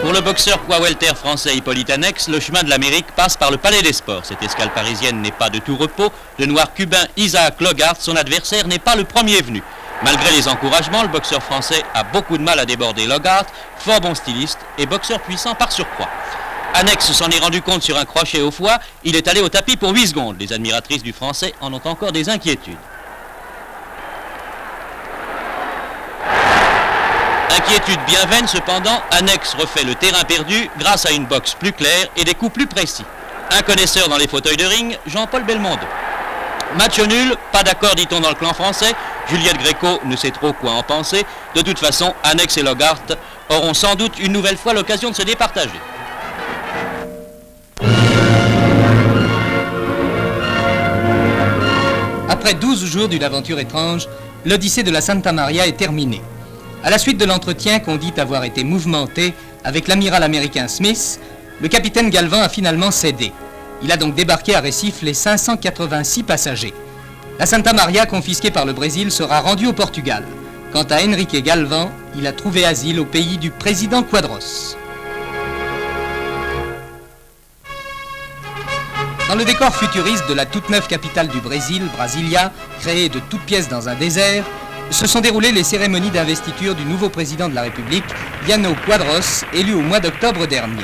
Pour le boxeur poids welter français Hippolyte Annex, le chemin de l'Amérique passe par le Palais des Sports. Cette escale parisienne n'est pas de tout repos. Le noir cubain Isaac Logart, son adversaire, n'est pas le premier venu. Malgré les encouragements, le boxeur français a beaucoup de mal à déborder Logart, fort bon styliste et boxeur puissant par surcroît. Annex s'en est rendu compte sur un crochet au foie. Il est allé au tapis pour 8 secondes. Les admiratrices du français en ont encore des inquiétudes. Inquiétude bien vaine cependant, Annex refait le terrain perdu grâce à une boxe plus claire et des coups plus précis. Un connaisseur dans les fauteuils de ring, Jean-Paul Belmondo. Match nul, pas d'accord dit-on dans le clan français. Juliette Gréco ne sait trop quoi en penser. De toute façon, Annex et Logart auront sans doute une nouvelle fois l'occasion de se départager. Après 12 jours d'une aventure étrange, l'Odyssée de la Santa Maria est terminée. À la suite de l'entretien qu'on dit avoir été mouvementé avec l'amiral américain Smith, le capitaine Galvan a finalement cédé. Il a donc débarqué à Recife les 586 passagers. La Santa Maria, confisquée par le Brésil, sera rendue au Portugal. Quant à Henrique Galvan, il a trouvé asile au pays du président Quadros. Dans le décor futuriste de la toute neuve capitale du Brésil, Brasilia, créée de toutes pièces dans un désert, se sont déroulées les cérémonies d'investiture du nouveau président de la République, Jânio Quadros, élu au mois d'octobre dernier.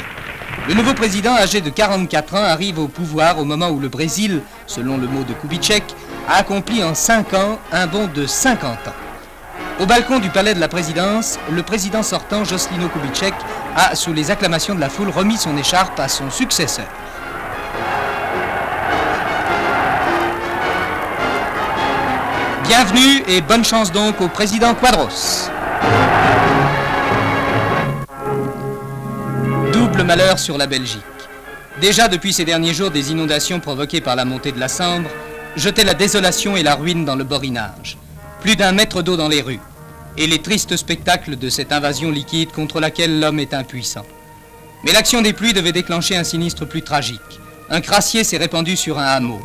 Le nouveau président, âgé de 44 ans, arrive au pouvoir au moment où le Brésil, selon le mot de Kubitschek, a accompli en 5 ans un bond de 50 ans. Au balcon du palais de la présidence, le président sortant, Juscelino Kubitschek, a, sous les acclamations de la foule, remis son écharpe à son successeur. Bienvenue et bonne chance donc au président Quadros. Double malheur sur la Belgique. Déjà depuis ces derniers jours, des inondations provoquées par la montée de la Sambre jetaient la désolation et la ruine dans le borinage. Plus d'1 mètre d'eau dans les rues. Et les tristes spectacles de cette invasion liquide contre laquelle l'homme est impuissant. Mais l'action des pluies devait déclencher un sinistre plus tragique. Un crassier s'est répandu sur un hameau.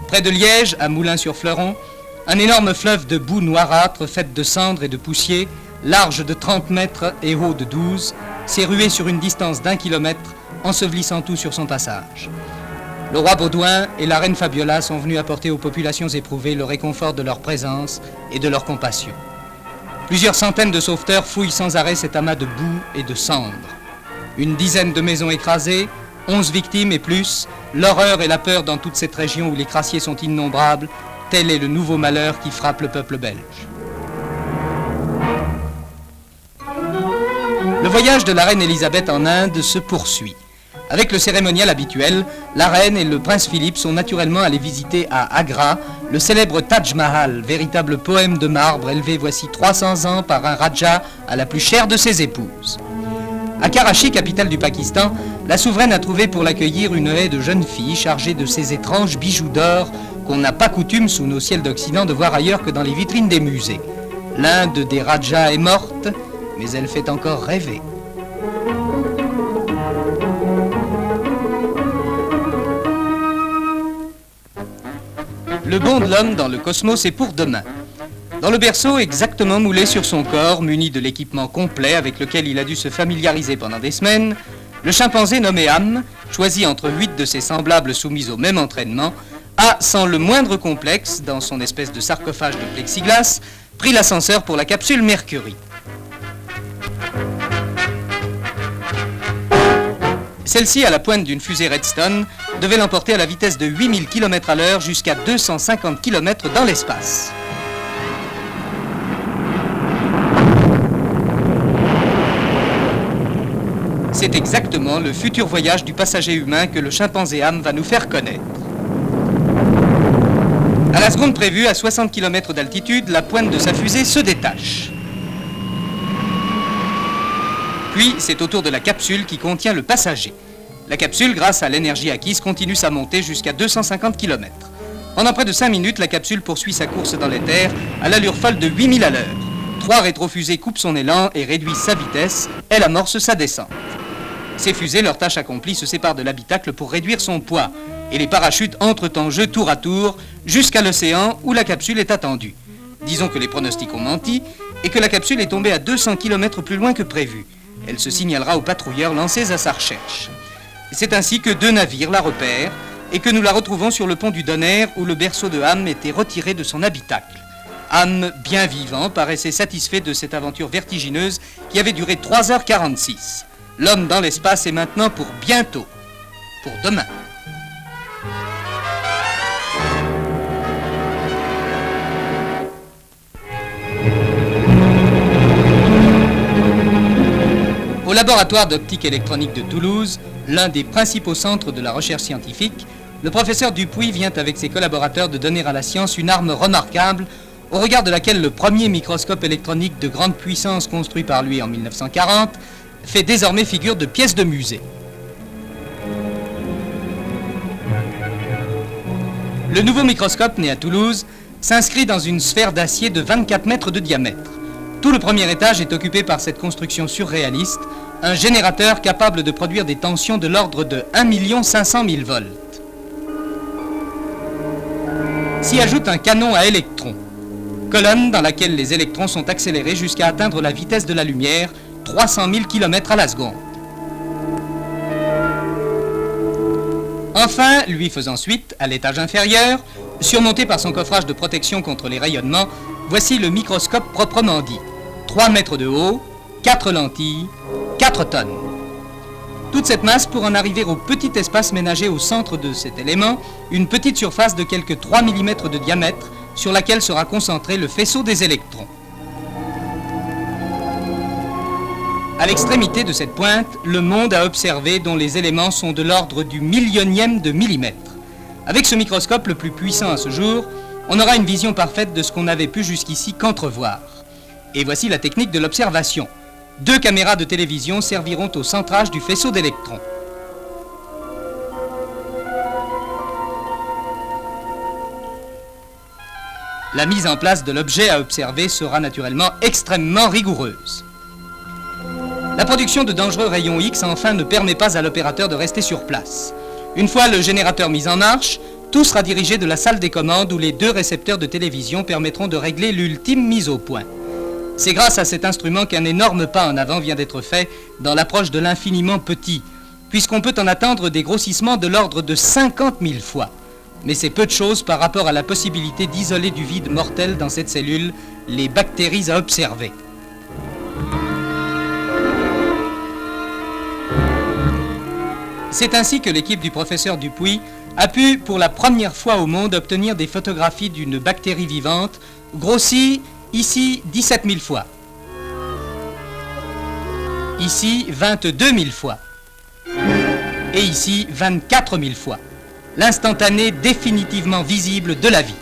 Près de Liège, à Moulins-sur-Fleuron, un énorme fleuve de boue noirâtre faite de cendres et de poussier, large de 30 mètres et haut de 12, s'est rué sur une distance d'1 kilomètre, ensevelissant tout sur son passage. Le roi Baudouin et la reine Fabiola sont venus apporter aux populations éprouvées le réconfort de leur présence et de leur compassion. Plusieurs centaines de sauveteurs fouillent sans arrêt cet amas de boue et de cendres. Une dizaine de maisons écrasées, 11 victimes et plus, l'horreur et la peur dans toute cette région où les crassiers sont innombrables. Tel est le nouveau malheur qui frappe le peuple belge. Le voyage de la reine Elisabeth en Inde se poursuit. Avec le cérémonial habituel, la reine et le prince Philippe sont naturellement allés visiter à Agra le célèbre Taj Mahal, véritable poème de marbre élevé voici 300 ans par un Raja à la plus chère de ses épouses. À Karachi, capitale du Pakistan, la souveraine a trouvé pour l'accueillir une haie de jeunes filles chargées de ces étranges bijoux d'or qu'on n'a pas coutume sous nos ciels d'Occident de voir ailleurs que dans les vitrines des musées. L'Inde des Rajas est morte, mais elle fait encore rêver. Le bond de l'homme dans le cosmos est pour demain. Dans le berceau exactement moulé sur son corps, muni de l'équipement complet avec lequel il a dû se familiariser pendant des semaines, le chimpanzé nommé Ham, choisi entre 8 de ses semblables soumis au même entraînement, a, sans le moindre complexe, dans son espèce de sarcophage de plexiglas, pris l'ascenseur pour la capsule Mercury. Celle-ci, à la pointe d'une fusée Redstone, devait l'emporter à la vitesse de 8000 km à l'heure jusqu'à 250 km dans l'espace. C'est exactement le futur voyage du passager humain que le chimpanzé Ham va nous faire connaître. À la seconde prévue, à 60 km d'altitude, la pointe de sa fusée se détache. Puis, c'est au tour de la capsule qui contient le passager. La capsule, grâce à l'énergie acquise, continue sa montée jusqu'à 250 km. Pendant près de 5 minutes, la capsule poursuit sa course dans les terres à l'allure folle de 8000 à l'heure. 3 rétrofusées coupent son élan et réduisent sa vitesse. Elle amorce sa descente. Ces fusées, leur tâche accomplie, se séparent de l'habitacle pour réduire son poids. Et les parachutes entrent en jeu tour à tour jusqu'à l'océan où la capsule est attendue. Disons que les pronostics ont menti et que la capsule est tombée à 200 km plus loin que prévu. Elle se signalera aux patrouilleurs lancés à sa recherche. C'est ainsi que 2 navires la repèrent et que nous la retrouvons sur le pont du Donner où le berceau de Ham était retiré de son habitacle. Ham, bien vivant, paraissait satisfait de cette aventure vertigineuse qui avait duré 3h46. L'homme dans l'espace est maintenant pour bientôt, pour demain. Au laboratoire d'optique électronique de Toulouse, l'un des principaux centres de la recherche scientifique, le professeur Dupuy vient avec ses collaborateurs de donner à la science une arme remarquable, au regard de laquelle le premier microscope électronique de grande puissance construit par lui en 1940 fait désormais figure de pièce de musée. Le nouveau microscope, né à Toulouse, s'inscrit dans une sphère d'acier de 24 mètres de diamètre. Tout le premier étage est occupé par cette construction surréaliste, un générateur capable de produire des tensions de l'ordre de 1 500 000 volts. S'y ajoute un canon à électrons, colonne dans laquelle les électrons sont accélérés jusqu'à atteindre la vitesse de la lumière, 300 000 km à la seconde. Enfin, lui faisant suite, à l'étage inférieur, surmonté par son coffrage de protection contre les rayonnements, voici le microscope proprement dit. 3 mètres de haut, 4 lentilles, 4 tonnes. Toute cette masse pour en arriver au petit espace ménagé au centre de cet élément, une petite surface de quelques 3 mm de diamètre sur laquelle sera concentré le faisceau des électrons. À l'extrémité de cette pointe, le monde à observer dont les éléments sont de l'ordre du millionième de millimètre. Avec ce microscope le plus puissant à ce jour, on aura une vision parfaite de ce qu'on n'avait pu jusqu'ici qu'entrevoir. Et voici la technique de l'observation. 2 caméras de télévision serviront au centrage du faisceau d'électrons. La mise en place de l'objet à observer sera naturellement extrêmement rigoureuse. La production de dangereux rayons X, enfin, ne permet pas à l'opérateur de rester sur place. Une fois le générateur mis en marche, tout sera dirigé de la salle des commandes où les 2 récepteurs de télévision permettront de régler l'ultime mise au point. C'est grâce à cet instrument qu'un énorme pas en avant vient d'être fait dans l'approche de l'infiniment petit, puisqu'on peut en attendre des grossissements de l'ordre de 50 000 fois. Mais c'est peu de choses par rapport à la possibilité d'isoler du vide mortel dans cette cellule les bactéries à observer. C'est ainsi que l'équipe du professeur Dupuy a pu, pour la première fois au monde, obtenir des photographies d'une bactérie vivante, grossie ici 17 000 fois, ici 22 000 fois, et ici 24 000 fois, l'instantané définitivement visible de la vie.